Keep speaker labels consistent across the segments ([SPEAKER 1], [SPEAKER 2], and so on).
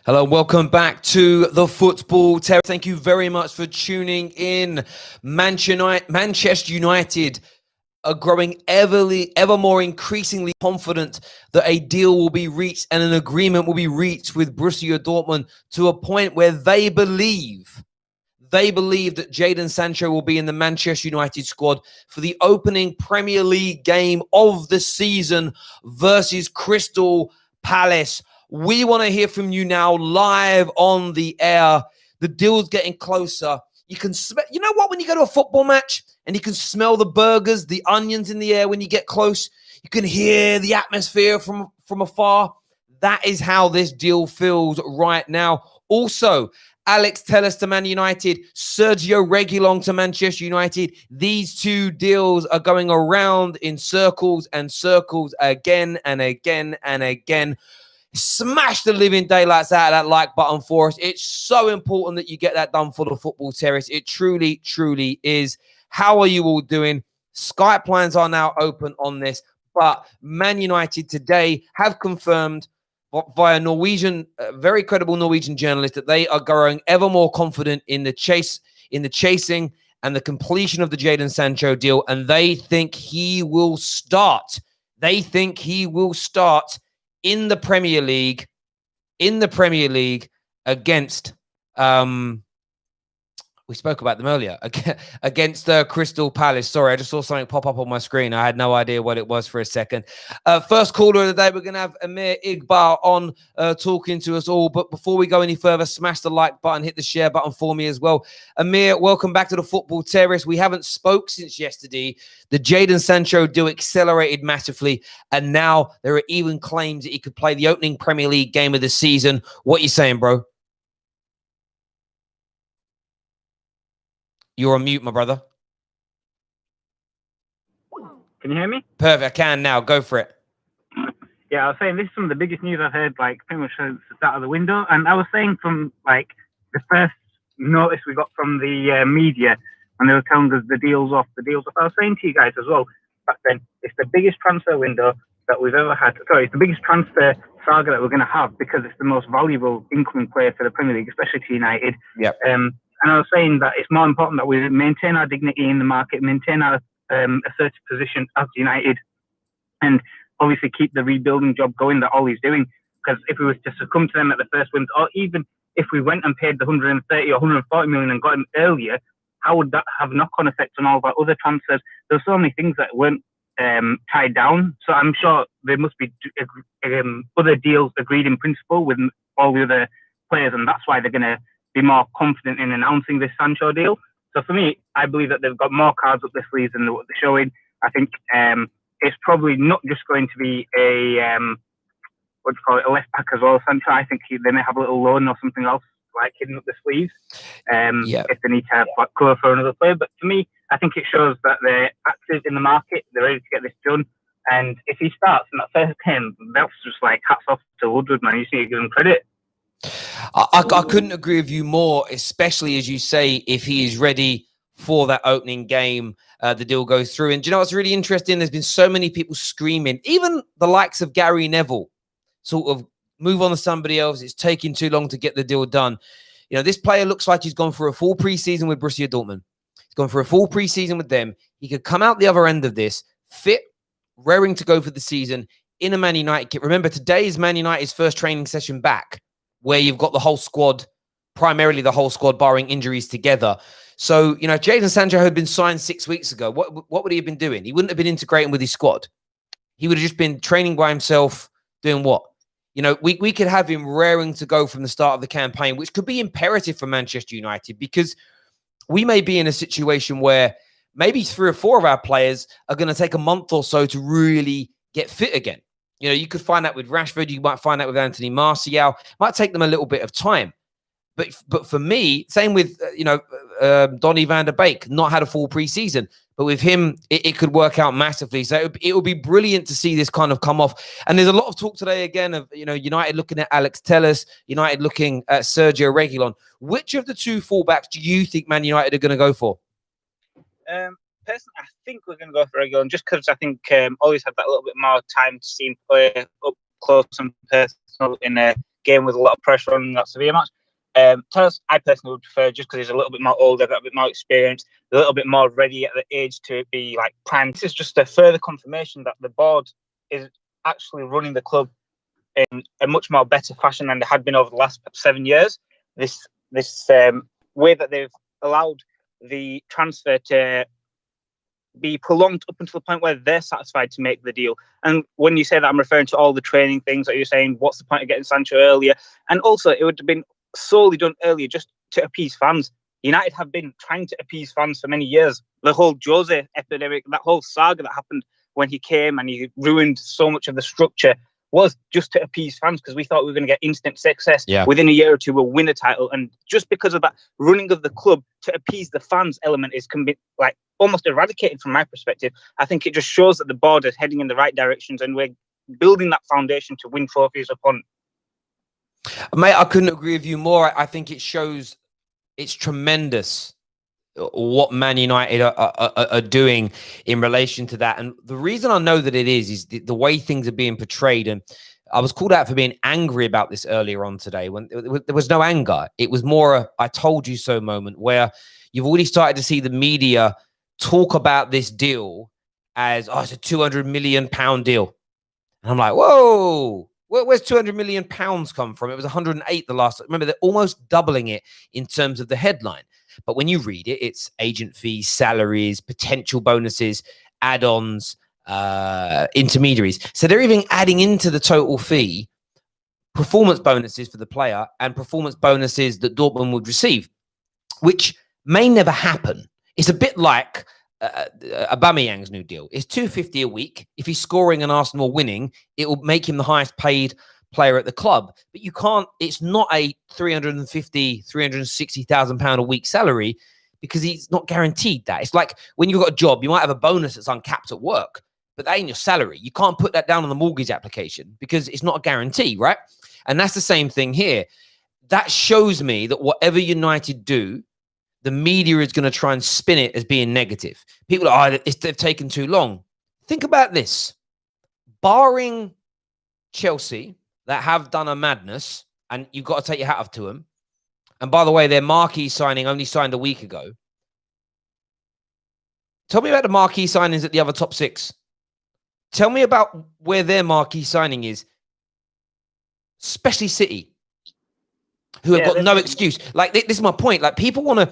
[SPEAKER 1] Hello, welcome back to the Football Terrace. Thank you very much for tuning in. Manchester United are growing ever more increasingly confident that a deal will be reached and an agreement will be reached with Borussia Dortmund to a point where they believe that Jadon Sancho will be in the Manchester United squad for the opening Premier League game of the season versus Crystal Palace. We want to hear from you now live on the air. The deal's getting closer. You can smell, you know what, when you go to a football match and you can smell the burgers, the onions in the air when you get close, you can hear the atmosphere from afar. That is how this deal feels right now. Also, Alex Telles to Man United, Sergio Reguilon to Manchester United. These two deals are going around in circles and circles again and again and again. Smash the living daylights out of that like button for us. It's so important that you get that done for the Football Terrace. It truly, truly is. How are you all doing? Skype lines are now open on this, but Man United today have confirmed via Norwegian, very credible Norwegian journalist, that they are growing ever more confident in the chasing and the completion of the Jadon Sancho deal, and they think he will start. They think he will start in the Premier League, against we spoke about them earlier, against Crystal Palace. Sorry, I just saw something pop up on my screen. I had no idea what it was for a second. First caller of the day, we're going to have Amir Iqbal on talking to us all. But before we go any further, smash the like button, hit the share button for me as well. Amir, welcome back to the Football Terrace. We haven't spoke since yesterday. The Jadon Sancho deal accelerated massively, and now there are even claims that he could play the opening Premier League game of the season. What are you saying, bro? You're on mute, my brother.
[SPEAKER 2] Can you hear me?
[SPEAKER 1] Perfect. I can now. Go for it.
[SPEAKER 2] Yeah, I was saying this is some of the biggest news I've heard, like, pretty much since the start of the window. And I was saying from, like, the first notice we got from the media when they were telling us the deal's off. I was saying to you guys as well back then, it's the biggest transfer window that we've ever had. Sorry, it's the biggest transfer saga that we're going to have because it's the most valuable incoming player for the Premier League, especially to United.
[SPEAKER 1] Yep.
[SPEAKER 2] And I was saying that it's more important that we maintain our dignity in the market, maintain our assertive position as United, and obviously keep the rebuilding job going that Ollie's doing. Because if we was to succumb to them at the first wins, or even if we went and paid the 130 or 140 million and got him earlier, how would that have knock-on effects on all of our other transfers? There's so many things that weren't tied down. So I'm sure there must be other deals agreed in principle with all the other players, and that's why they're going to be more confident in announcing this Sancho deal. So for me, I believe that they've got more cards up their sleeves than what they're showing. I think it's probably not just going to be a a left back as well. Sancho, I think they may have a little loan or something else like hidden up the sleeves if they need to have cover for another player. But to me, I think it shows that they're active in the market. They're ready to get this done. And if he starts in that first game, that's just like hats off to Woodward, man. You see, give him credit.
[SPEAKER 1] I couldn't agree with you more, especially as you say, if he is ready for that opening game, the deal goes through. And do you know what's really interesting? There's been so many people screaming, even the likes of Gary Neville, sort of move on to somebody else. It's taking too long to get the deal done. You know, this player looks like he's gone for a full preseason with Borussia Dortmund. He's gone for a full preseason with them. He could come out the other end of this, fit, raring to go for the season in a Man United kit. Remember, today is Man United's first training session back, where you've got the whole squad, primarily the whole squad, barring injuries together. So, you know, Jadon Sancho had been signed 6 weeks ago. What would he have been doing? He wouldn't have been integrating with his squad. He would have just been training by himself, doing what? You know, we could have him raring to go from the start of the campaign, which could be imperative for Manchester United, because we may be in a situation where maybe 3 or 4 of our players are going to take a month or so to really get fit again. You know, you could find that with Rashford. You might find that with Anthony Martial. It might take them a little bit of time. But for me, same with, Donny van der Beek, not had a full preseason. But with him, it could work out massively. So it would be brilliant to see this kind of come off. And there's a lot of talk today, again, of, you know, United looking at Alex Telles, United looking at Sergio Reguilon. Which of the 2 fullbacks do you think Man United are going to go for?
[SPEAKER 2] Personally, I think we're going to go for Reguilon, just because I think Ollie's had that little bit more time to see him play up close and personal in a
[SPEAKER 3] game with a lot of pressure on that Sevilla match. Terrace, I personally would prefer, just because he's a little bit more older, got a bit more experience, a little bit more ready at the age to be like prime. This is just a further confirmation that the board is actually running the club in a much more better fashion than they had been over the last 7 years. This way that they've allowed the transfer to be prolonged up until the point where they're satisfied to make the deal. And when you say that, I'm referring to all the training things that you're saying. What's the point of getting Sancho earlier? And also, it would have been solely done earlier just to appease fans. United have been trying to appease fans for many years. The whole Jose epidemic, that whole saga that happened when he came and he ruined so much of the structure, was just to appease fans, because we thought we were going to get instant success. Within a year or two, we'll win a title. And just because of that running of the club to appease the fans element can be like almost eradicated from my perspective. I think it just shows that the board is heading in the right directions and we're building that foundation to win trophies upon.
[SPEAKER 1] Mate, I couldn't agree with you more. I think it shows it's tremendous what Man United are doing in relation to that. And the reason I know that it is the way things are being portrayed. And I was called out for being angry about this earlier on today, when there was no anger. It was more a "I told you so" moment, where you've already started to see the media talk about this deal as, oh, it's a £200 million deal. And I'm like, whoa, where's £200 million come from? It was 108 the last. Remember, they're almost doubling it in terms of the headline. But when you read it, it's agent fees, salaries, potential bonuses, add-ons, intermediaries. So they're even adding into the total fee performance bonuses for the player and performance bonuses that Dortmund would receive, which may never happen. It's a bit like Aubameyang's new deal. It's $250 a week. If he's scoring and Arsenal winning, it will make him the highest paid player at the club. But you can't, it's not a £360,000 a week salary, because he's not guaranteed that. It's like when you've got a job, you might have a bonus that's uncapped at work, but that ain't your salary. You can't put that down on the mortgage application because it's not a guarantee, right? And that's the same thing here. That shows me that whatever United do, the media is going to try and spin it as being negative. People are, they've taken too long. Think about this. Barring Chelsea, that have done a madness, and you've got to take your hat off to them. And by the way, their marquee signing only signed a week ago. Tell me about the marquee signings at the other top six. Tell me about where their marquee signing is. Especially City, who have got no excuse. Like, this is my point. Like, people want to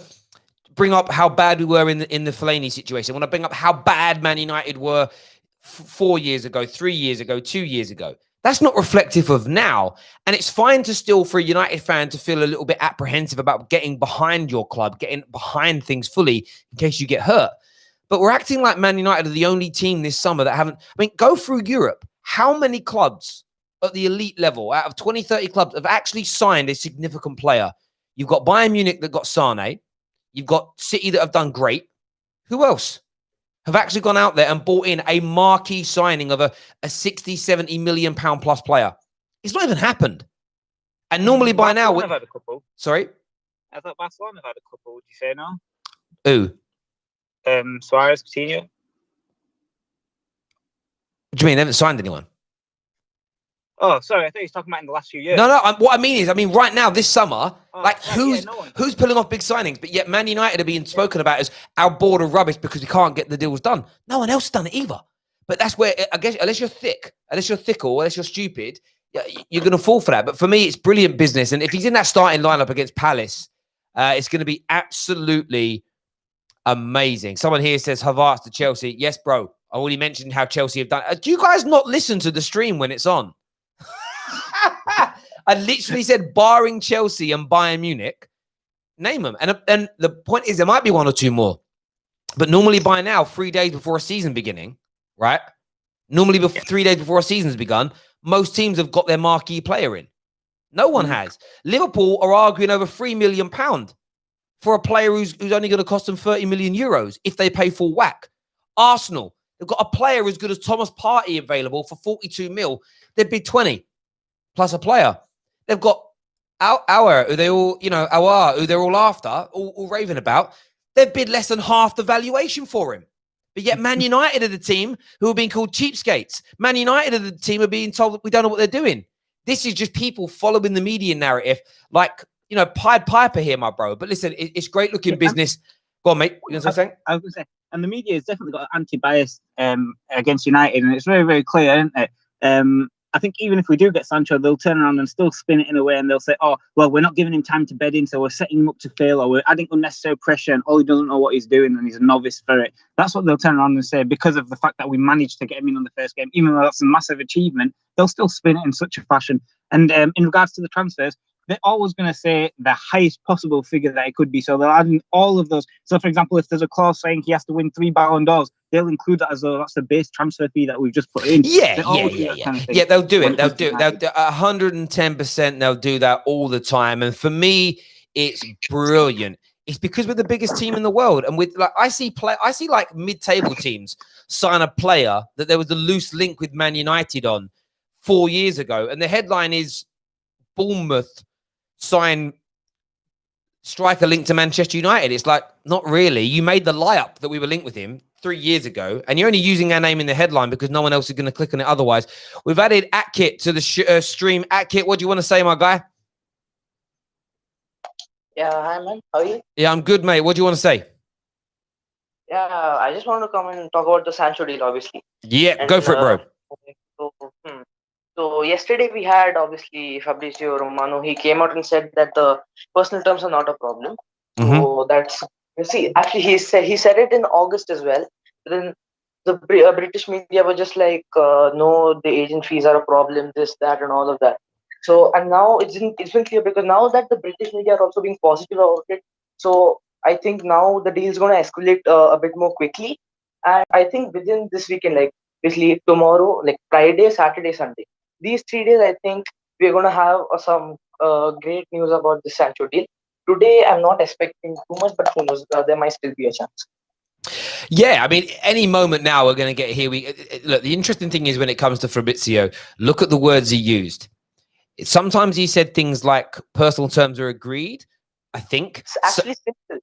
[SPEAKER 1] bring up how bad we were in the Fellaini situation. Want to bring up how bad Man United were 4 years ago, 3 years ago, 2 years ago. That's not reflective of now. And it's fine to still, for a United fan, to feel a little bit apprehensive about getting behind your club, getting behind things fully in case you get hurt. But we're acting like Man United are the only team this summer that haven't. I mean, go through Europe. How many clubs at the elite level, out of 20, 30 clubs, have actually signed a significant player? You've got Bayern Munich that got Sane. You've got City that have done great. Who else have actually gone out there and bought in a marquee signing of a 60, 70 million pound plus player? It's not even happened. And normally by now...
[SPEAKER 3] I've had a couple.
[SPEAKER 1] Sorry?
[SPEAKER 3] I thought Barcelona have had a couple. Would you say no?
[SPEAKER 1] Who?
[SPEAKER 3] Suarez, Coutinho.
[SPEAKER 1] What do you mean? They haven't signed anyone?
[SPEAKER 3] Oh, sorry. I thought you were talking about in the last few years.
[SPEAKER 1] No. What I mean is, right now, this summer, who's pulling off big signings? But yet Man United are being spoken about as our board of rubbish because we can't get the deals done. No one else has done it either. But that's where, I guess, unless you're thick, unless you're fickle, unless you're stupid, you're going to fall for that. But for me, it's brilliant business. And if he's in that starting lineup against Palace, it's going to be absolutely amazing. Someone here says, Havertz to Chelsea. Yes, bro. I already mentioned how Chelsea have done. Do you guys not listen to the stream when it's on? I literally said, barring Chelsea and Bayern Munich, name them. And the point is, there might be one or two more. But normally by now, 3 days before a season beginning, right? Normally 3 days before a season's begun, most teams have got their marquee player in. No one has. Liverpool are arguing over £3 million for a player who's only going to cost them 30 million euros if they pay full whack. Arsenal, they've got a player as good as Thomas Partey available for 42 mil. They'd bid 20 plus a player. They've got Auer, who they all, who they're all after, all raving about. They've bid less than half the valuation for him. But yet Man United are the team who are being called cheapskates. Man United are the team who are being told that we don't know what they're doing. This is just people following the media narrative, like, Pied Piper here, my bro. But listen, it's great looking business. Go on, mate. You gonna say something?
[SPEAKER 3] I was going to say, and the media has definitely got an anti-bias against United, and it's very, very clear, isn't it? I think even if we do get Sancho, they'll turn around and still spin it in a way, and they'll say, "Oh, well, we're not giving him time to bed in, so we're setting him up to fail, or we're adding unnecessary pressure, and he doesn't know what he's doing, and he's a novice for it." That's what they'll turn around and say because of the fact that we managed to get him in on the first game, even though that's a massive achievement. They'll still spin it in such a fashion. And in regards to the transfers, they're always going to say the highest possible figure that it could be. So they'll add in all of those. So, for example, if there's a clause saying he has to win 3 Ballon d'Ors, they'll include that as though that's the base transfer fee that we've just put in.
[SPEAKER 1] Yeah.
[SPEAKER 3] Kind of
[SPEAKER 1] Yeah, they'll do it. They'll do it. They'll 110%. They'll do that all the time. And for me, it's brilliant. It's because we're the biggest team in the world, and with I see like mid-table teams sign a player that there was a loose link with Man United on 4 years ago, and the headline is Bournemouth sign striker linked to Manchester United. It's like, not really. You made the lie-up that we were linked with him 3 years ago, and you're only using our name in the headline because no one else is going to click on it otherwise. We've added Atkit to the stream. Atkit, what do you want to say, my guy?
[SPEAKER 4] Yeah, hi man. How are you?
[SPEAKER 1] Yeah, I'm good, mate. What do you want to say?
[SPEAKER 4] Yeah, I just want to come and talk about the Sancho deal, obviously.
[SPEAKER 1] Yeah, go for it, bro.
[SPEAKER 4] So yesterday we had obviously Fabrizio Romano. He came out and said that the personal terms are not a problem. So that's actually he said it in August as well. But then the British media were just like, no, the agent fees are a problem, this, that, and all of that. So and now it's been clear because now that the British media are also being positive about it. So I think now the deal is going to escalate a bit more quickly, and I think within this weekend, like basically tomorrow, like Friday, Saturday, Sunday. These 3 days, I think we're going to have some great news about the Sancho deal. Today, I'm not expecting too much, but who knows? There might still be a chance.
[SPEAKER 1] Yeah, I mean, any moment now we're going to get here. Look, the interesting thing is when it comes to Fabrizio, look at the words he used. Sometimes he said things like personal terms are agreed, I think.
[SPEAKER 4] It's actually simple.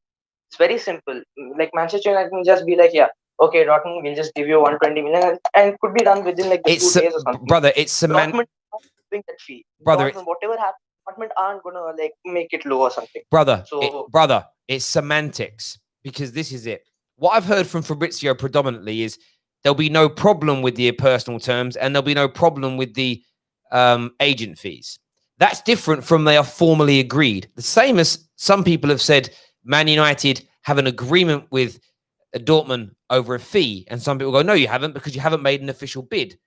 [SPEAKER 4] It's very simple. Like Manchester United can just be like, yeah, okay, Dortmund, we'll just give you 120 million, and it could be done within like 2 days or something.
[SPEAKER 1] Brother, it's semantics.
[SPEAKER 4] Dortmund that fee.
[SPEAKER 1] Brother,
[SPEAKER 4] Dortmund, whatever happens, Dortmund aren't gonna like make it low or something.
[SPEAKER 1] Brother, it's semantics, because this is it. What I've heard from Fabrizio predominantly is there'll be no problem with the personal terms, and there'll be no problem with the agent fees. That's different from they are formally agreed. The same as some people have said Man United have an agreement with Dortmund over a fee, and some people go, no, you haven't, because you haven't made an official bid.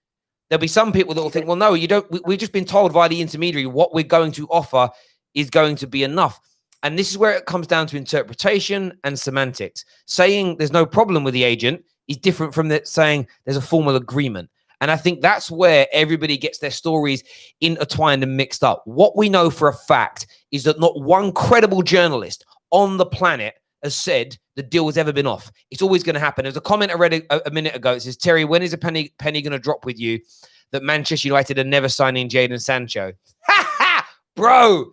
[SPEAKER 1] There'll be some people that will think, well, no, you don't. We've just been told via the intermediary what we're going to offer is going to be enough. And this is where it comes down to interpretation and semantics. Saying there's no problem with the agent is different from saying there's a formal agreement. And I think that's where everybody gets their stories intertwined and mixed up. What we know for a fact is that not one credible journalist on the planet has said the deal has ever been off. It's always going to happen. There's a comment I read a minute ago. It says, Terry, when is a penny going to drop with you that Manchester United are never signing Jadon Sancho? Bro,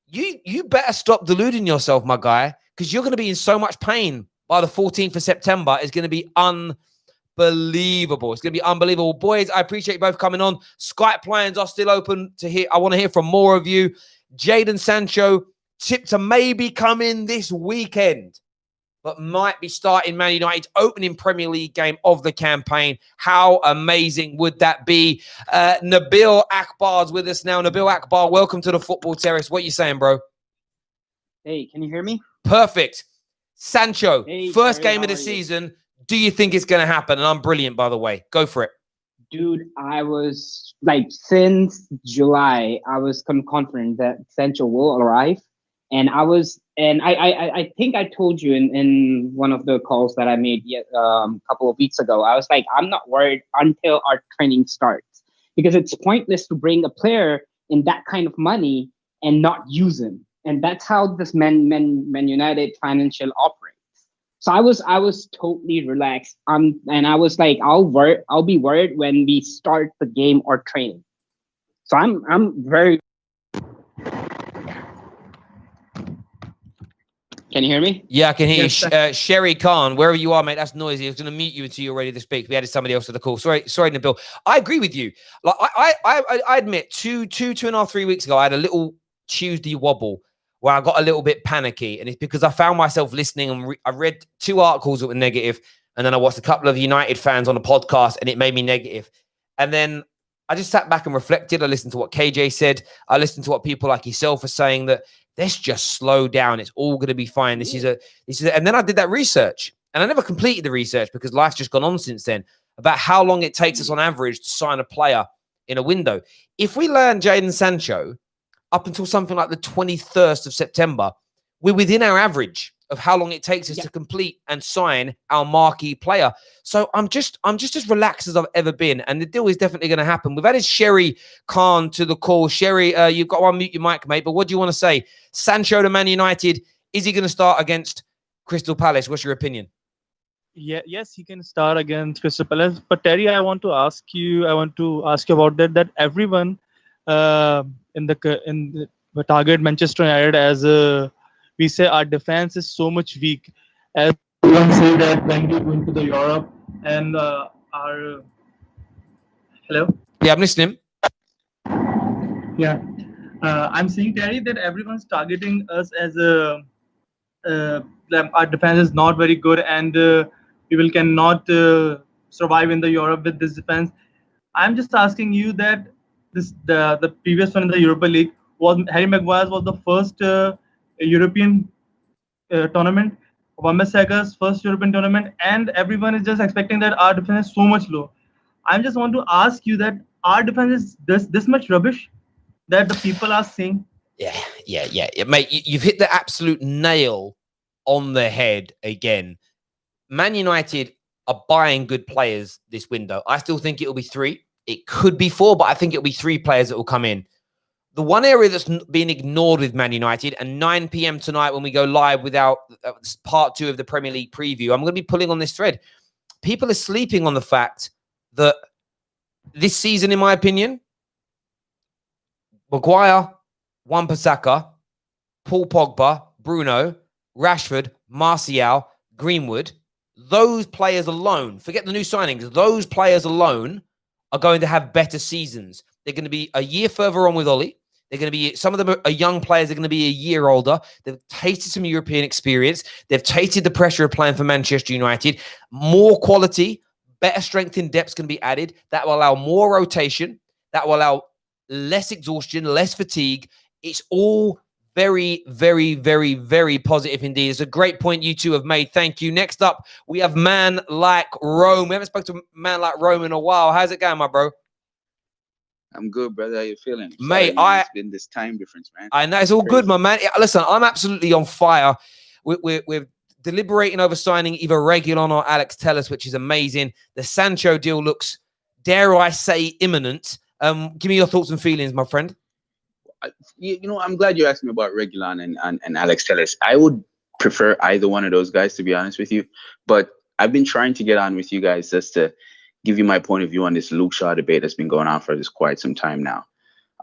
[SPEAKER 1] you better stop deluding yourself, my guy, because you're going to be in so much pain by the 14th of September. It's going to be unbelievable. It's going to be unbelievable. Boys, I appreciate you both coming on. Skype lines are still open to hear. I want to hear from more of you. Jadon Sancho, tipped to maybe come in this weekend, but might be starting Man United's opening Premier League game of the campaign. How amazing would that be? Nabil Akbar's with us now. Nabil Akbar, welcome to the Football Terrace. What are you saying, bro?
[SPEAKER 5] Hey, can you hear me?
[SPEAKER 1] Perfect. Sancho,
[SPEAKER 5] hey,
[SPEAKER 1] first
[SPEAKER 5] Terry,
[SPEAKER 1] game of the season. Do you think it's going to happen? And I'm brilliant, by the way. Go for it.
[SPEAKER 5] Dude, I was like, since July, I was confident that Sancho will arrive. And I think I told you in one of the calls that I made a couple of weeks ago, I was like, I'm not worried until our training starts, because it's pointless to bring a player in that kind of money and not use him. And that's how this Man United financial operates. So I was totally relaxed. And I was like, I'll be worried when we start the game or training. So I'm very. Can you hear me?
[SPEAKER 1] Yeah, I can hear
[SPEAKER 5] Yes,
[SPEAKER 1] you. Sherry Khan, wherever you are, mate, that's noisy. I was going to mute you until you're ready to speak. We added somebody else to the call. Sorry, Nabil. I agree with you. Like, I admit, two and a half, 3 weeks ago, I had a little Tuesday wobble where I got a little bit panicky, and it's because I found myself listening and I read 2 articles that were negative, and then I watched a couple of United fans on a podcast, and it made me negative. And then I just sat back and reflected. I listened to what KJ said. I listened to what people like yourself are saying, that let's just slow down. It's all going to be fine. And then I did that research, and I never completed the research because life's just gone on since then, about how long it takes us on average to sign a player in a window. If we learn Jadon Sancho up until something like the 21st of September, we're within our average of how long it takes us to complete and sign our marquee player. So I'm just as relaxed as I've ever been, and the deal is definitely going to happen. We've added Sherry Khan to the call. Sherry, you've got to unmute your mic, mate, but what do you want to say? Sancho to Man United, is he going to start against Crystal Palace? What's your opinion?
[SPEAKER 6] Yeah, yes, he can start against Crystal Palace. But Terry, I want to ask you about that. That everyone in the target Manchester United as we say our defense is so much weak. As everyone say that when we go into the Europe and our hello.
[SPEAKER 1] Yeah, I'm listening.
[SPEAKER 6] Yeah, I'm saying Terry that everyone's targeting us as a our defense is not very good, and we will cannot survive in the Europe with this defense. I'm just asking you that the previous one in the Europa League was Harry Maguire's was the first European tournament, Wan-Bissaka's first European tournament, and everyone is just expecting that our defense is so much low. I just want to ask you that our defense is this much rubbish that the people are saying.
[SPEAKER 1] Yeah. Mate, you've hit the absolute nail on the head again. Man United are buying good players this window. I still think it'll be 3. It could be 4, but I think it'll be 3 players that will come in. The one area that's being ignored with Man United, and 9 p.m. tonight when we go live with our part 2 of the Premier League preview, I'm going to be pulling on this thread. People are sleeping on the fact that this season, in my opinion, Maguire, Wan-Bissaka, Paul Pogba, Bruno, Rashford, Martial, Greenwood, those players alone, forget the new signings, those players alone are going to have better seasons. They're going to be a year further on with Ollie. They're going to be, some of them are young players. They're going to be a year older. They've tasted some European experience. They've tasted the pressure of playing for Manchester United. More quality, better strength in depth can be added. That will allow more rotation. That will allow less exhaustion, less fatigue. It's all very, very, very, very positive indeed. It's a great point you two have made. Thank you. Next up, we have Man Like Rome. We haven't spoken to Man Like Rome in a while. How's it going, my bro?
[SPEAKER 7] I'm good, brother. How you feeling?
[SPEAKER 1] Mate,
[SPEAKER 7] it's been this time difference, man.
[SPEAKER 1] I know it's all good, my man. Listen, I'm absolutely on fire. We're deliberating over signing either Reguilon or Alex Telles, which is amazing. The Sancho deal looks, dare I say, imminent. Give me your thoughts and feelings, my friend.
[SPEAKER 7] I'm glad you asked me about Reguilon and Alex Telles. I would prefer either one of those guys, to be honest with you. But I've been trying to get on with you guys just to give you my point of view on this Luke Shaw debate that's been going on for this quite some time now.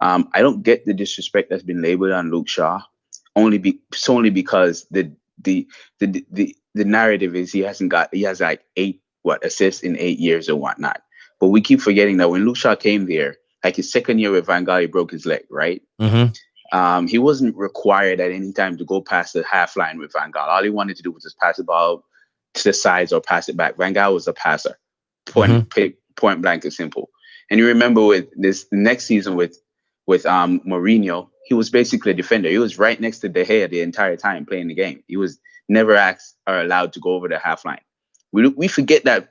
[SPEAKER 7] I don't get the disrespect that's been labeled on Luke Shaw, solely because the narrative is he has like 8 assists in 8 years or whatnot. But we keep forgetting that when Luke Shaw came there, like his second year with Van Gaal, he broke his leg, right? Mm-hmm. He wasn't required at any time to go past the half line with Van Gaal. All he wanted to do was just pass the ball to the sides or pass it back. Van Gaal was a passer, point blank and simple. And you remember with this next season with Mourinho, he was basically a defender. He was right next to De Gea the entire time playing the game. He was never asked or allowed to go over the half line. We forget that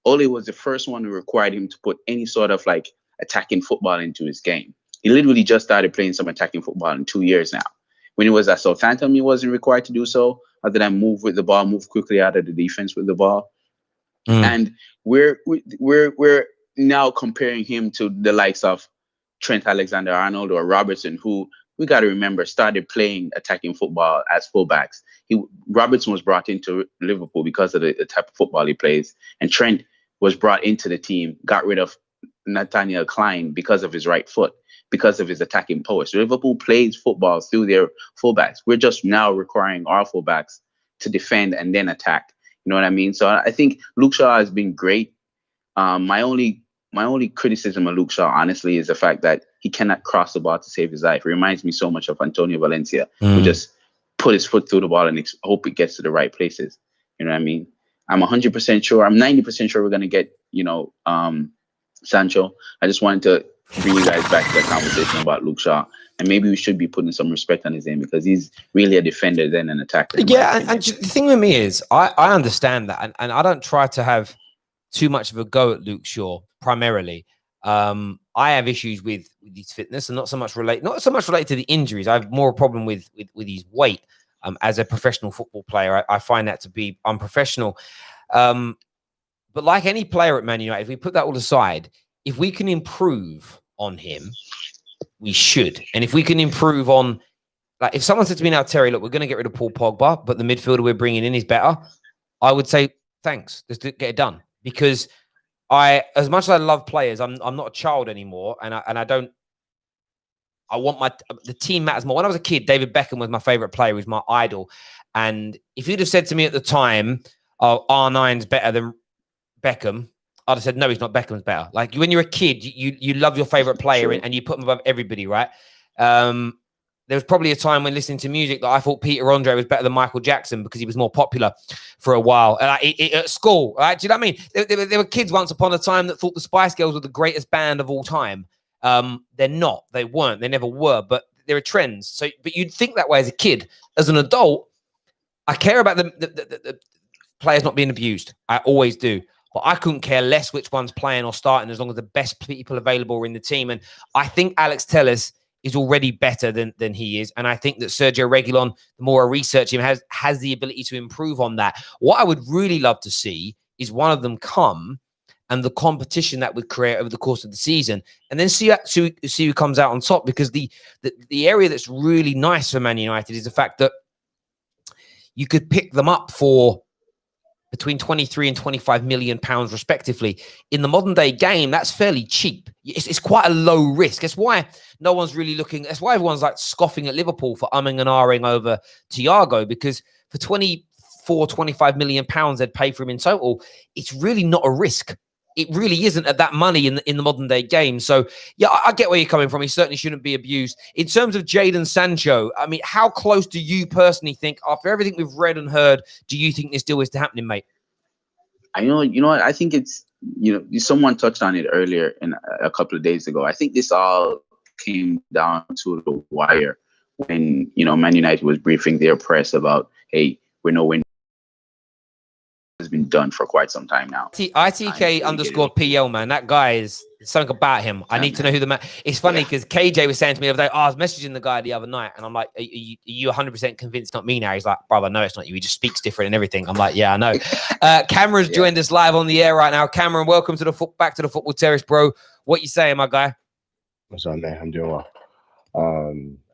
[SPEAKER 7] Ole was the first one who required him to put any sort of like attacking football into his game. He literally just started playing some attacking football in 2 years now. When he was at Southampton, he wasn't required to do so, other than move with the ball, move quickly out of the defense with the ball. And we're now comparing him to the likes of Trent Alexander-Arnold or Robertson, who we got to remember started playing attacking football as fullbacks. Robertson was brought into Liverpool because of the type of football he plays, and Trent was brought into the team, got rid of Nathaniel Klein because of his right foot, because of his attacking power. So Liverpool plays football through their fullbacks. We're just now requiring our fullbacks to defend and then attack. You know what I mean? So I think Luke Shaw has been great. My only criticism of Luke Shaw, honestly, is the fact that he cannot cross the ball to save his life. It reminds me so much of Antonio Valencia, who just put his foot through the ball and hope it gets to the right places. You know what I mean? I'm 100% sure. I'm 90% sure we're going to get, Sancho. I just wanted to bring you guys back to the conversation about Luke Shaw. And maybe we should be putting some respect on his name because he's really a defender than an attacker.
[SPEAKER 1] Yeah, and the thing with me is, I understand that. And I don't try to have too much of a go at Luke Shaw, primarily. I have issues with his fitness and not so much related to the injuries. I have more a problem with his weight. As a professional football player, I find that to be unprofessional. But like any player at Man United, if we put that all aside, if we can improve on him, we should. And if we can improve on, like, if someone said to me now, Terry, look, we're going to get rid of Paul Pogba, but the midfielder we're bringing in is better, I would say, thanks, let's get it done. Because as much as I love players, I'm not a child anymore, and I want the team matters more. When I was a kid, David Beckham was my favorite player, he was my idol. And if you'd have said to me at the time, oh, R9's better than Beckham, I'd have said, no, he's not. Beckham's better. Like, when you're a kid, you love your favorite player and you put him above everybody, right? There was probably a time when listening to music that I thought Peter Andre was better than Michael Jackson because he was more popular for a while. At school, right? Do you know what I mean? There were kids once upon a time that thought the Spice Girls were the greatest band of all time. They're not. They weren't. They never were. But there are trends. So, but you'd think that way as a kid. As an adult, I care about the players not being abused. I always do. But I couldn't care less which one's playing or starting as long as the best people available are in the team. And I think Alex Telles is already better than he is. And I think that Sergio Reguilon, the more I research him, has the ability to improve on that. What I would really love to see is one of them come and the competition that would create over the course of the season, and then see who comes out on top. Because the area that's really nice for Man United is the fact that you could pick them up for between 23 and 25 million pounds respectively. In the modern day game, that's fairly cheap. It's quite a low risk. That's why no one's really looking. That's why everyone's like scoffing at Liverpool for umming and ahhing over Thiago, because for 24, 25 million pounds they'd pay for him in total. It's really not a risk. It really isn't at that money in the modern day game. So yeah, I get where you're coming from. He certainly shouldn't be abused. In terms of Jadon Sancho, I mean, how close do you personally think, after everything we've read and heard, do you think this deal is happening, mate?
[SPEAKER 7] You know what? I think it's, someone touched on it earlier a couple of days ago. I think this all came down to the wire when, Man United was briefing their press about, hey, we're no win. Has been done for quite some time now.
[SPEAKER 1] ITK_PL, man. That guy is something about him. I need to know who the man. It's funny because KJ was saying to me the other day, I was messaging the guy the other night, and I'm like, are you 100% convinced not me now? He's like, brother, no, it's not you. He just speaks different and everything. I'm like, yeah, I know. Cameron's joined us live on the air right now. Cameron, welcome to back to the Football Terrace, bro. What you saying, my guy?
[SPEAKER 8] What's up, man? I'm doing well.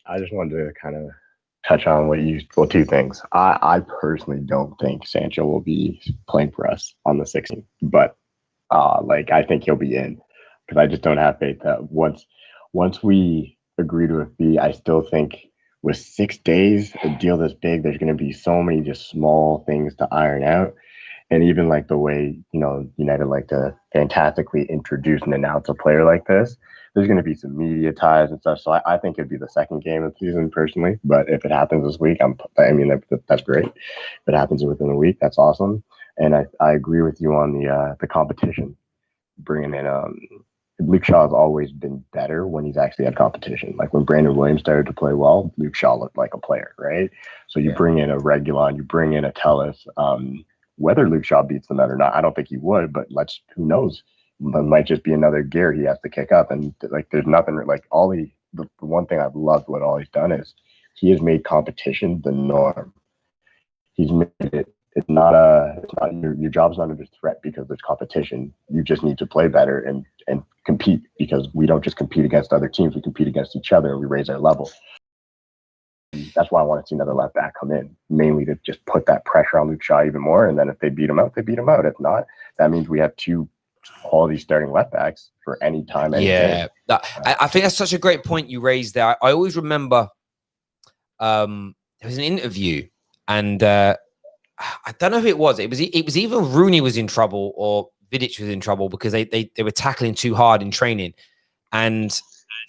[SPEAKER 8] I just wanted to kind of touch on two things. I personally don't think Sancho will be playing for us on the 16th, but I think he'll be in, because I just don't have faith that once we agree to a fee, I still think with 6 days, a deal this big, there's going to be so many just small things to iron out. And even like the way, United like to fantastically introduce and announce a player like this, there's going to be some media ties and stuff. So I think it'd be the second game of the season personally. But if it happens this week, that's great. If it happens within a week, that's awesome. And I agree with you on the competition. Bringing in Luke Shaw has always been better when he's actually had competition. Like when Brandon Williams started to play well, Luke Shaw looked like a player, right? So you bring in a Reguilon, you bring in a Telles. Whether Luke Shaw beats them out or not, I don't think he would, but who knows? It might just be another gear he has to kick up. And there's nothing like the one thing I've loved what Ollie's done is he has made competition the norm. He's made it. It's not your job's not under threat because there's competition. You just need to play better and compete, because we don't just compete against other teams. We compete against each other and we raise our level. That's why I want to see another left back come in, mainly to just put that pressure on Luke Shaw even more. And then if they beat him out, they beat him out. If not, that means we have two quality starting left backs for any time.
[SPEAKER 1] Yeah, I think that's such a great point you raised there. I always remember there was an interview, and I don't know who it was. It was either Rooney was in trouble or Vidic was in trouble because they were tackling too hard in training, and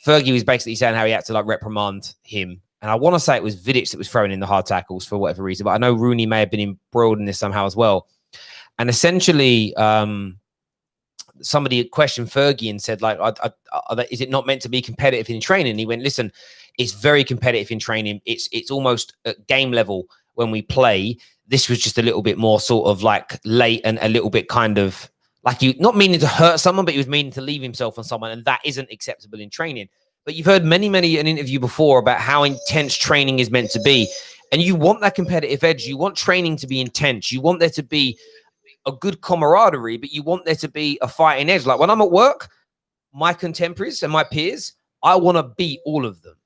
[SPEAKER 1] Fergie was basically saying how he had to like reprimand him. And I want to say it was Vidic that was throwing in the hard tackles for whatever reason, but I know Rooney may have been embroiled in this somehow as well. And essentially, somebody questioned Fergie and said, like, is it not meant to be competitive in training? And he went, listen, it's very competitive in training. It's almost at game level when we play. This was just a little bit more sort of like late and a little bit kind of like you not meaning to hurt someone, but he was meaning to leave himself on someone. And that isn't acceptable in training. But you've heard many an interview before about how intense training is meant to be. And you want that competitive edge. You want training to be intense. You want there to be a good camaraderie, but you want there to be a fighting edge. Like when I'm at work, my contemporaries and my peers, I want to beat all of them.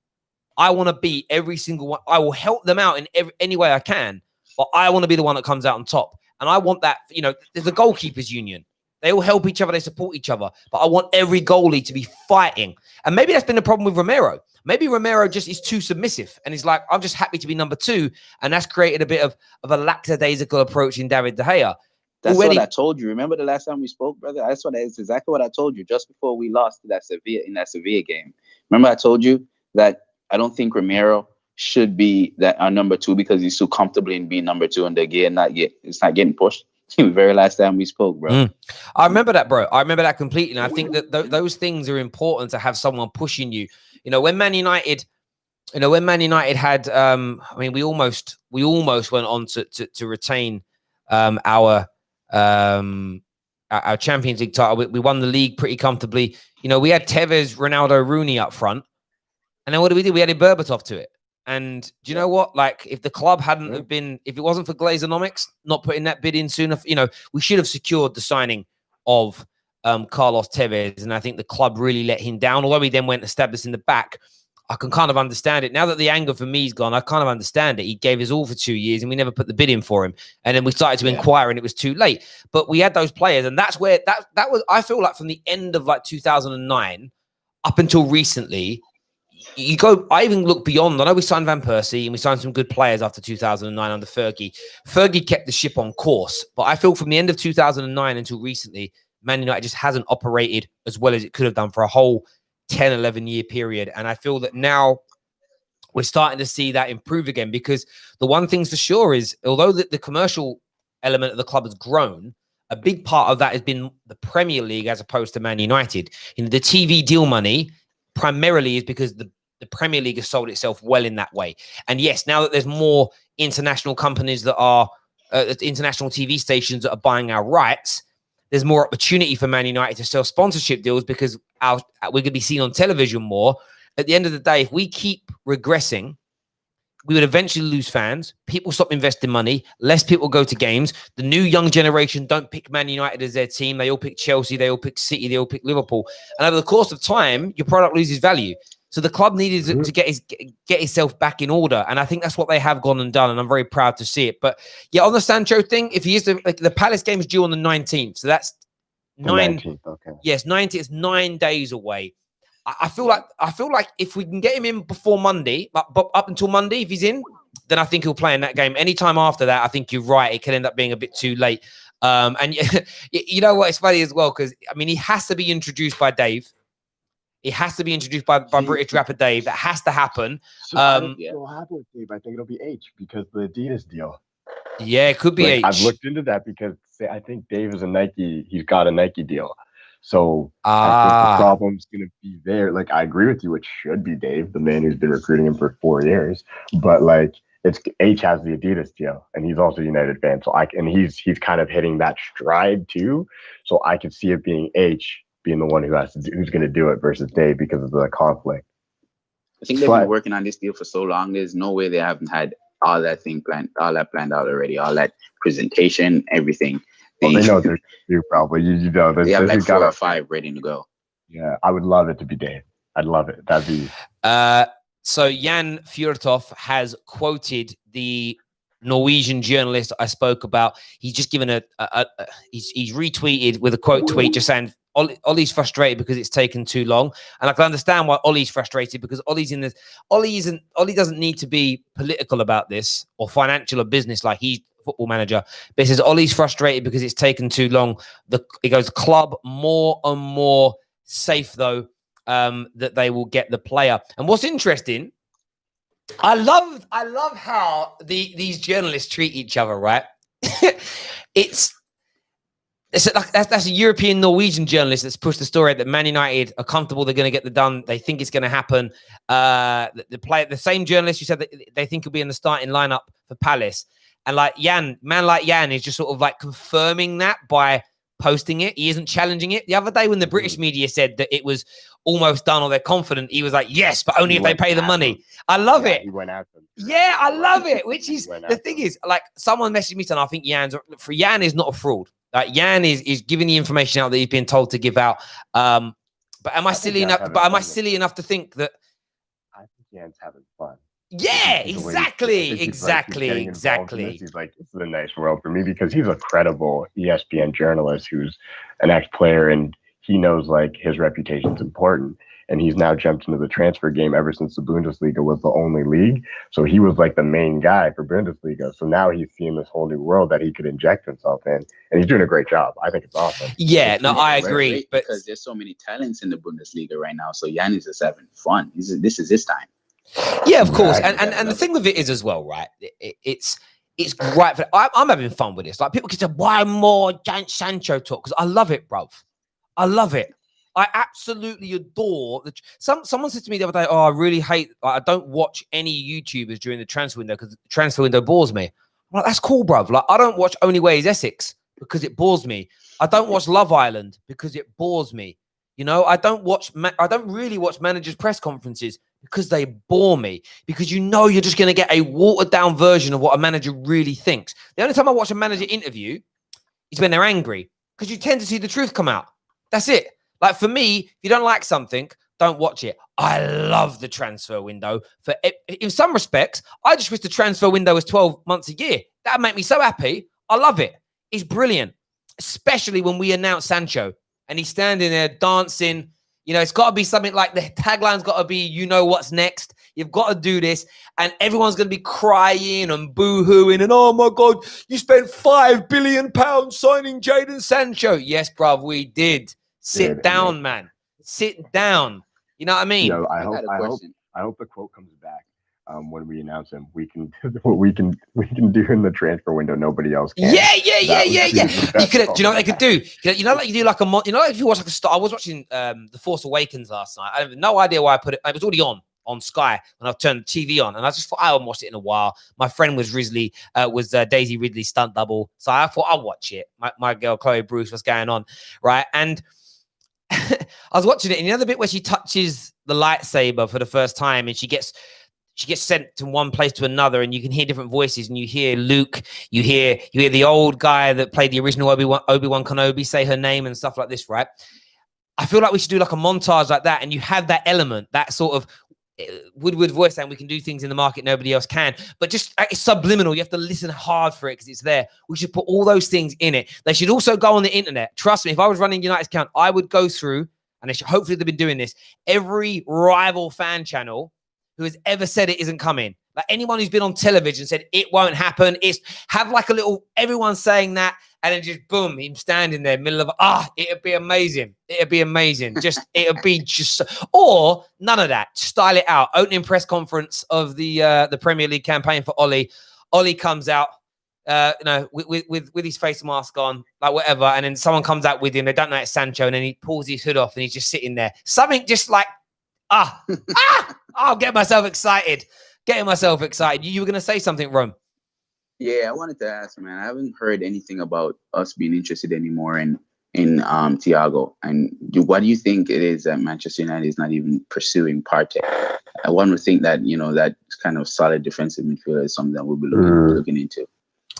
[SPEAKER 1] I want to beat every single one. I will help them out in any way I can, but I want to be the one that comes out on top. And I want that, you know, there's a goalkeepers union. They all help each other. They support each other. But I want every goalie to be fighting. And maybe that's been the problem with Romero. Maybe Romero just is too submissive. And he's like, I'm just happy to be number 2. And that's created a bit of a lackadaisical approach in David De Gea.
[SPEAKER 7] That's what I told you. Remember the last time we spoke, brother? That's exactly what I told you just before we lost that Sevilla game. Remember I told you that I don't think Romero should be our number 2 because he's too comfortable in being number 2 and De Gea it's not getting pushed. The very last time we spoke, bro.
[SPEAKER 1] I remember that, bro. I remember that completely. And I think that those things are important to have someone pushing you. You know, when Man United had, I mean, we almost went on to retain our Champions League title. We won the league pretty comfortably. You know, we had Tevez, Ronaldo, Rooney up front. And then what did we do? We added Berbatov to it. And do you know what? Like, if the club hadn't have been, if it wasn't for Glazonomics not putting that bid in sooner, you know, we should have secured the signing of Carlos Tevez. And I think the club really let him down. Although he then went established in the back, I can kind of understand it. Now that the anger for me is gone, I kind of understand it. He gave his all for 2 years and we never put the bid in for him. And then we started to inquire and it was too late. But we had those players. And that's where that was, I feel like from the end of like 2009 up until recently, you go, I even look beyond. I know we signed Van Persie and we signed some good players after 2009 under Fergie. Fergie kept the ship on course. But I feel from the end of 2009 until recently, Man United just hasn't operated as well as it could have done for a whole 10, 11-year period. And I feel that now we're starting to see that improve again, because the one thing's for sure is, although the commercial element of the club has grown, a big part of that has been the Premier League as opposed to Man United. You know, the TV deal money primarily is because the Premier League has sold itself well in that way. And yes, now that there's more international companies that are international TV stations that are buying our rights, there's more opportunity for Man United to sell sponsorship deals because we're going to be seen on television more. At the end of the day, if we keep regressing, we would eventually lose fans. People stop investing money. Less people go to games. The new young generation don't pick Man United as their team. They all pick Chelsea. They all pick City. They all pick Liverpool. And over the course of time, your product loses value. So the club needed to get itself back in order. And I think that's what they have gone and done. And I'm very proud to see it. But yeah, on the Sancho thing, if he is the Palace game is due on the 19th. So that's
[SPEAKER 8] 19th, okay.
[SPEAKER 1] Yes, 19th. It's 9 days away. I feel like if we can get him in before Monday, but up until Monday, if he's in, then I think he'll play in that game. Anytime after that, I think you're right. It could end up being a bit too late. And you know what? It's funny as well, because I mean, he has to be introduced by Dave. It has to be introduced by British rapper Dave. That has to happen.
[SPEAKER 8] So I don't think it'll happen with Dave. I think it'll be H because the Adidas deal.
[SPEAKER 1] Yeah, it could be H.
[SPEAKER 8] I've looked into that because I think Dave is a Nike. He's got a Nike deal. So I think the problem's going to be there. Like, I agree with you. It should be Dave, the man who's been recruiting him for 4 years. But like, it's H has the Adidas deal, and he's also a United fan. So he's kind of hitting that stride too. So I could see it being H being the one who's going to do it versus Dave because of the conflict.
[SPEAKER 7] I think they've been working on this deal for so long. There's no way they haven't had all that planned out already. All that presentation, everything.
[SPEAKER 8] Well, they know they're due probably. You know,
[SPEAKER 7] they have like 4 or 5 ready to go.
[SPEAKER 8] Yeah, I would love it to be Dave. I'd love it. That'd be.
[SPEAKER 1] So Jan Fjørtoft has quoted the Norwegian journalist I spoke about. He's just given he's retweeted with a quote tweet just saying Ollie's frustrated because it's taken too long. And I can understand why Ollie's frustrated, because Ollie's in this. Ollie doesn't need to be political about this or financial or business. Like, Football Manager. But he says Ollie's frustrated because it's taken too long. He goes, club more and more safe, though, that they will get the player. And what's interesting, I love how these journalists treat each other, right? It's like that's a European Norwegian journalist that's pushed the story that Man United are comfortable, they're going to get the done, they think it's going to happen. The same journalist who said that they think he'll be in the starting lineup for Palace, and like Jan is just sort of like confirming that by posting it. He isn't challenging it. The other day when the British media said that it was almost done or they're confident, he was like, yes, but only if they pay the money. I love it.
[SPEAKER 8] He went after them.
[SPEAKER 1] Yeah, I love it. Which is the thing is, like, someone messaged me saying, I think Jan is not a fraud. Like, Jan is giving the information out that he's been told to give out. But am I silly enough? But am I silly enough to think that?
[SPEAKER 8] I think Jan's having fun.
[SPEAKER 1] Yeah, exactly.
[SPEAKER 8] He's like, it's the nice world for me, because he's a credible ESPN journalist who's an ex-player, and he knows like his reputation's important. And he's now jumped into the transfer game ever since the Bundesliga was the only league. So he was like the main guy for Bundesliga. So now he's seeing this whole new world that he could inject himself in. And he's doing a great job. I think it's awesome.
[SPEAKER 1] Yeah, I agree. But
[SPEAKER 7] because there's so many talents in the Bundesliga right now. So Yannis is having fun. This is his time.
[SPEAKER 1] Yeah, of course. And the thing with it is as well, right? It's great. I'm having fun with this. Like, people can say, why more Jadon Sancho talk? Because I love it, bruv. I love it. I absolutely adore someone said to me the other day, I really hate, I don't watch any YouTubers during the transfer window because the transfer window bores me. I'm like, that's cool, bruv. Like, I don't watch Only Way is Essex because it bores me. I don't watch Love Island because it bores me. You know, I don't really watch managers' press conferences because they bore me, because you know you're just going to get a watered down version of what a manager really thinks. The only time I watch a manager interview is when they're angry, because you tend to see the truth come out. That's it. Like, for me, if you don't like something, don't watch it. I love the transfer window. In some respects, I just wish the transfer window was 12 months a year. That would make me so happy. I love it. It's brilliant, especially when we announce Sancho and he's standing there dancing. You know, it's got to be something like, the tagline's got to be, you know what's next. You've got to do this. And everyone's going to be crying and boo-hooing. And, oh, my God, you spent £5 billion signing Jadon Sancho. Yes, bruv, we did. Sit down, man. Sit down. You know what I mean?
[SPEAKER 8] You know, I hope the quote comes back when we announce him. We can what we can do in the transfer window. Nobody else can.
[SPEAKER 1] Yeah. You could. Do you know what they could do? You know, like you do like a. You know, like if you watch like a Star. I was watching The Force Awakens last night. I have no idea why I put it. It was already on Sky when I turned the TV on, and I just thought I haven't watched it in a while. My friend was Daisy Ridley's stunt double, so I thought I'll watch it. My girl Chloe Bruce, what's going on, right? And I was watching it, and you know the bit where she touches the lightsaber for the first time, and she gets sent from one place to another, and you can hear different voices, and you hear Luke, you hear the old guy that played the original Obi-Wan Kenobi say her name and stuff like this, right? I feel like we should do like a montage like that, and you have that element, that sort of Woodward voice, and we can do things in the market nobody else can, but just it's subliminal. You have to listen hard for it because it's there. We should put all those things in it. They should also go on the internet. Trust me, if I was running United's account, I would go through, and hopefully they've been doing this, every rival fan channel who has ever said it isn't coming. Like, anyone who's been on television said it won't happen. Have like a little, everyone saying that, and then just boom, him standing there, middle of, it'd be amazing. It'd be amazing. It'd be just, or none of that. Style it out. Opening press conference of the Premier League campaign for Ollie. Ollie comes out, with his face mask on, like whatever, and then someone comes out with him. They don't know it's Sancho, and then he pulls his hood off, and he's just sitting there. Something just like, I'll get myself excited. Getting myself excited. You were going to say something, Rome.
[SPEAKER 7] Yeah, I wanted to ask, man. I haven't heard anything about us being interested anymore in Thiago. And what do you think it is that Manchester United is not even pursuing Partey? One would think that, that kind of solid defensive midfielder is something that we'll be looking into.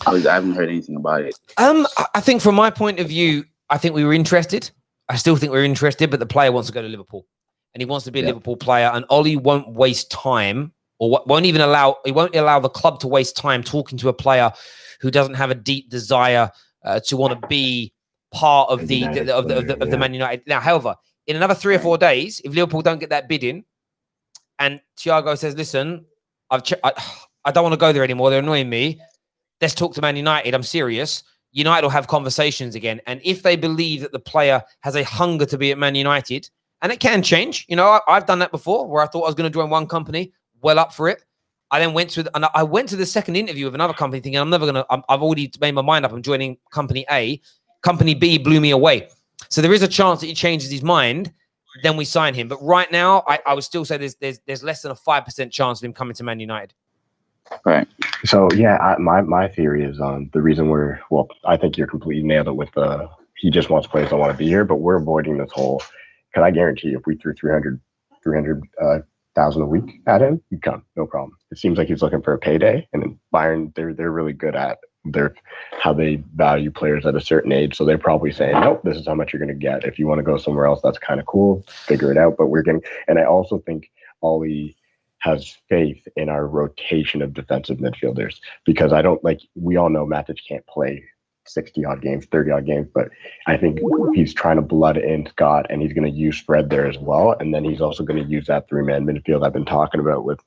[SPEAKER 7] I haven't heard anything about it.
[SPEAKER 1] I think from my point of view, I think we were interested. I still think we're interested, but the player wants to go to Liverpool. And he wants to be a Liverpool player. And Ollie won't waste time, or won't allow the club to waste time talking to a player who doesn't have a deep desire to want to be part of the Man United. Now, however, in another 3 or 4 days, if Liverpool don't get that bid in, and Thiago says, "Listen, I don't want to go there anymore. They're annoying me," let's talk to Man United. I'm serious. United will have conversations again. And if they believe that the player has a hunger to be at Man United, and it can change, I've done that before where I thought I was going to join one company, well up for it. I then went to the second interview with another company thinking I've already made my mind up. I'm joining company A. Company B blew me away. So there is a chance that he changes his mind. Then we sign him. But right now, I would still say there's less than a 5% chance of him coming to Man United.
[SPEAKER 7] Right.
[SPEAKER 8] So yeah, my theory is the reason I think you're completely nailed it with he just wants players that want to be here, but we're avoiding this whole. Because I guarantee if we threw 300,000 a week at him, he'd come, no problem. It seems like he's looking for a payday, and then Bayern they're really good at how they value players at a certain age. So they're probably saying, nope, this is how much you're going to get. If you want to go somewhere else, that's kind of cool. Figure it out. But and I also think Ollie has faith in our rotation of defensive midfielders, because we all know Matic can't play 60-odd games, 30-odd games, but I think he's trying to blood in Scott, and he's going to use Fred there as well. And then he's also going to use that 3-man midfield I've been talking about with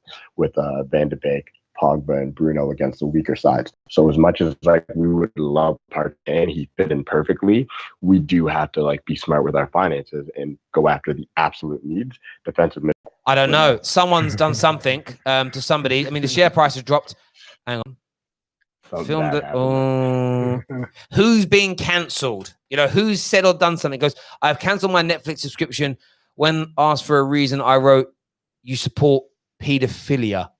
[SPEAKER 8] Van de Beek, Pogba, and Bruno against the weaker sides. So as much as we would love Partey and he fit in perfectly, we do have to be smart with our finances and go after the absolute needs. Defensive midfield.
[SPEAKER 1] I don't know. Someone's done something to somebody. I mean, the share price has dropped. Hang on. Filmed it. Oh. Who's being cancelled? Who's said or done something? Goes, I've cancelled my Netflix subscription. When asked for a reason, I wrote, you support paedophilia.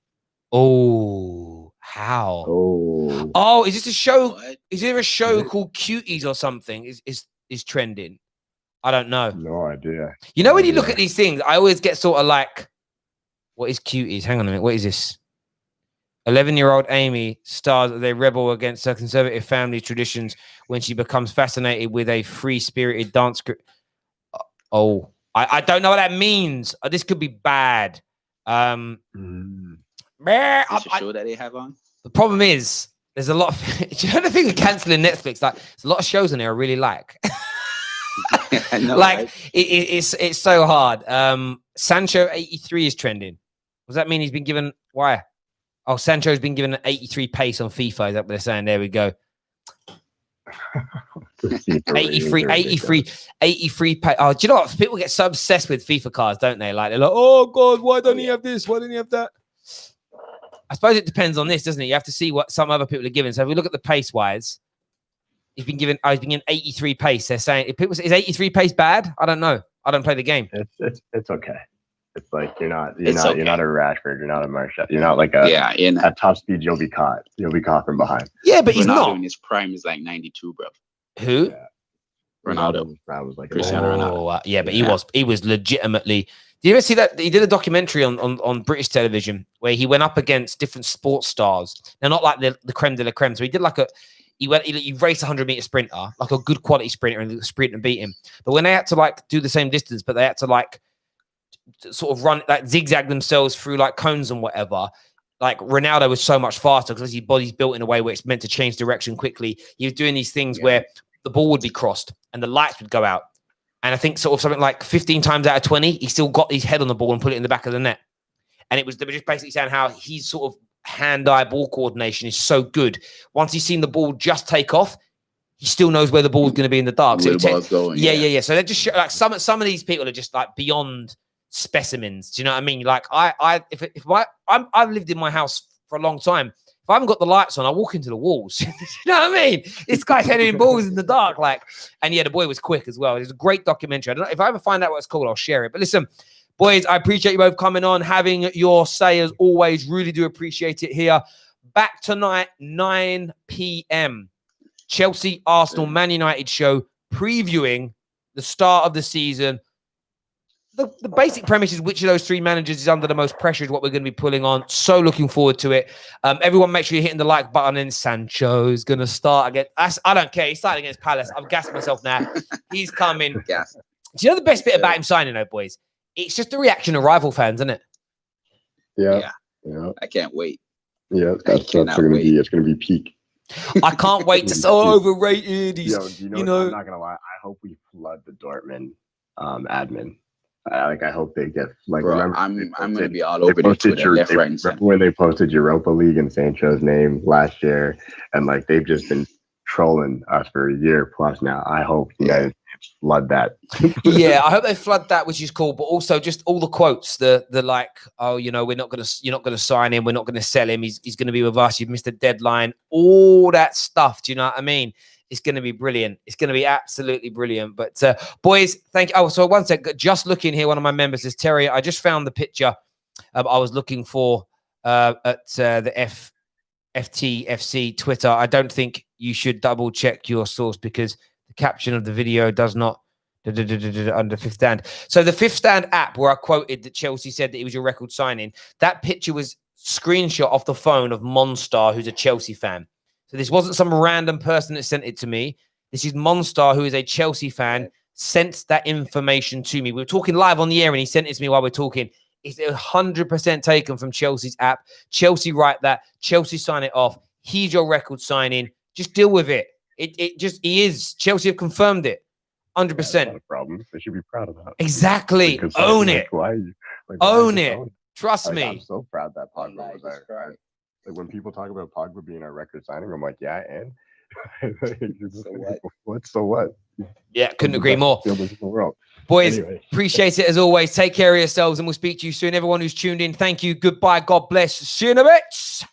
[SPEAKER 1] Oh, how? Oh, is this a show? What? Is there a show called Cuties or something? Is trending? I don't know.
[SPEAKER 8] No idea.
[SPEAKER 1] When you look at these things, I always get sort of like, what is Cuties? Hang on a minute. What is this? 11-year-old Amy stars as a rebel against her conservative family traditions when she becomes fascinated with a free-spirited dance group. Oh, I don't know what that means. This could be bad.
[SPEAKER 7] It's a show that they have on.
[SPEAKER 1] The problem is, there's a lot of... Do you know the thing with cancelling Netflix? There's a lot of shows on there I really like.
[SPEAKER 7] I know,
[SPEAKER 1] it's so hard. Sancho 83 is trending. Does that mean he's been given... Why? Oh, Sancho's been given an 83 pace on FIFA. Is that what they're saying? There we go. 83 pace. Oh, do you know what? People get so obsessed with FIFA cards, don't they? They're like, oh, God, why don't he have this? Why don't he have that? I suppose it depends on this, doesn't it? You have to see what some other people are given. So if we look at the pace-wise, he's been given 83 pace. They're saying, is 83 pace bad? I don't know. I don't play the game.
[SPEAKER 8] It's okay. It's you're not a Rashford, you're not a Martial, you're not at top speed. You'll be caught from behind.
[SPEAKER 1] Yeah, but he's not.
[SPEAKER 7] In his prime is 92, bro.
[SPEAKER 1] Who?
[SPEAKER 7] Yeah. Ronaldo.
[SPEAKER 8] Cristiano
[SPEAKER 1] Ronaldo. Yeah, but he was legitimately. Did you ever see that he did a documentary on British television where he went up against different sports stars? They're not like the creme de la creme. So he did he raced a 100-meter sprinter, like a good quality sprinter, and sprint and beat him. But when they had to do the same distance, but they had to sort of run zigzag themselves through cones and whatever. Ronaldo was so much faster because his body's built in a way where it's meant to change direction quickly. He was doing these things where the ball would be crossed and the lights would go out. And I think sort of something like 15 times out of 20, he still got his head on the ball and put it in the back of the net. And they were just basically saying how his sort of hand-eye ball coordination is so good. Once he's seen the ball just take off, he still knows where the ball's going to be in the dark.
[SPEAKER 7] Where the ball's going.
[SPEAKER 1] Yeah. So they just some of these people are just beyond specimens. Do you know what I mean? I've lived in my house for a long time. If I haven't got the lights on, I walk into the walls. You know what I mean? This guy's heading balls in the dark, and the boy was quick as well. It was a great documentary. I don't know if I ever find out what it's called, I'll share it. But listen, boys, I appreciate you both coming on, having your say as always. Really do appreciate it here. Back tonight, 9 p.m. Chelsea, Arsenal, Man United show, previewing the start of the season. The basic premise is which of those three managers is under the most pressure is what we're going to be pulling on. So looking forward to it. Everyone make sure you're hitting the like button, and Sancho's going to start again. I don't care. He's starting against Palace. I've gassed myself now. He's coming.
[SPEAKER 7] Gas.
[SPEAKER 1] Do you know the best bit about him signing, though, boys? It's just the reaction of rival fans, isn't it?
[SPEAKER 8] Yeah.
[SPEAKER 7] I can't wait.
[SPEAKER 8] Yeah, that's going to be. It's going to be peak.
[SPEAKER 1] I can't wait to. So overrated. He's,
[SPEAKER 8] I'm not going to lie. I hope we flood the Dortmund admin. I hope they get like.
[SPEAKER 7] Bro,
[SPEAKER 8] remember,
[SPEAKER 7] I'm gonna
[SPEAKER 8] posted-
[SPEAKER 7] be all
[SPEAKER 8] they
[SPEAKER 7] over their
[SPEAKER 8] posted
[SPEAKER 7] Twitter, left, right, and
[SPEAKER 8] remember
[SPEAKER 7] center.
[SPEAKER 8] when they posted Europa League and Sancho's name last year, and like they've just been trolling us for a year plus now. I hope you guys flood that.
[SPEAKER 1] Yeah, I hope they flood that, which is cool. But also just all the quotes, the like, oh, you know, you're not gonna sign him, we're not gonna sell him, he's gonna be with us, you've missed the deadline, all that stuff. Do you know what I mean? It's gonna be brilliant. It's gonna be absolutely brilliant. But boys, thank you. Oh, so one sec, just looking here, one of my members says, Terry, I just found the picture I was looking for at the FTFC Twitter. I don't think you should double check your source because the caption of the video does not under Fifth Stand. So the Fifth Stand app where I quoted that Chelsea said that it was your record signing, that picture was screenshot off the phone of Monstar, who's a Chelsea fan. So this wasn't some random person that sent it to me. This is Monstar, who is a Chelsea fan, sent that information to me. We were talking live on the air and he sent it to me while we're talking. It's 100% taken from Chelsea's app. Chelsea write that. Chelsea sign it off. He's your record signing. Just deal with it. He is. Chelsea have confirmed it. 100%.
[SPEAKER 8] That's not a problem. They should be proud of that.
[SPEAKER 1] Exactly.
[SPEAKER 8] Because,
[SPEAKER 1] Own
[SPEAKER 8] like,
[SPEAKER 1] it.
[SPEAKER 8] why
[SPEAKER 1] Own it. Trust
[SPEAKER 8] Like,
[SPEAKER 1] me.
[SPEAKER 8] I'm so proud that Pogba was there. Like when people talk about Pogba being our record signing, I'm like, yeah, and so what?
[SPEAKER 1] Yeah, couldn't agree more.
[SPEAKER 8] Fielders in the world.
[SPEAKER 1] Boys,
[SPEAKER 8] Anyway.
[SPEAKER 1] appreciate it as always. Take care of yourselves and we'll speak to you soon. Everyone who's tuned in, thank you. Goodbye. God bless. See you in a bit. Peace.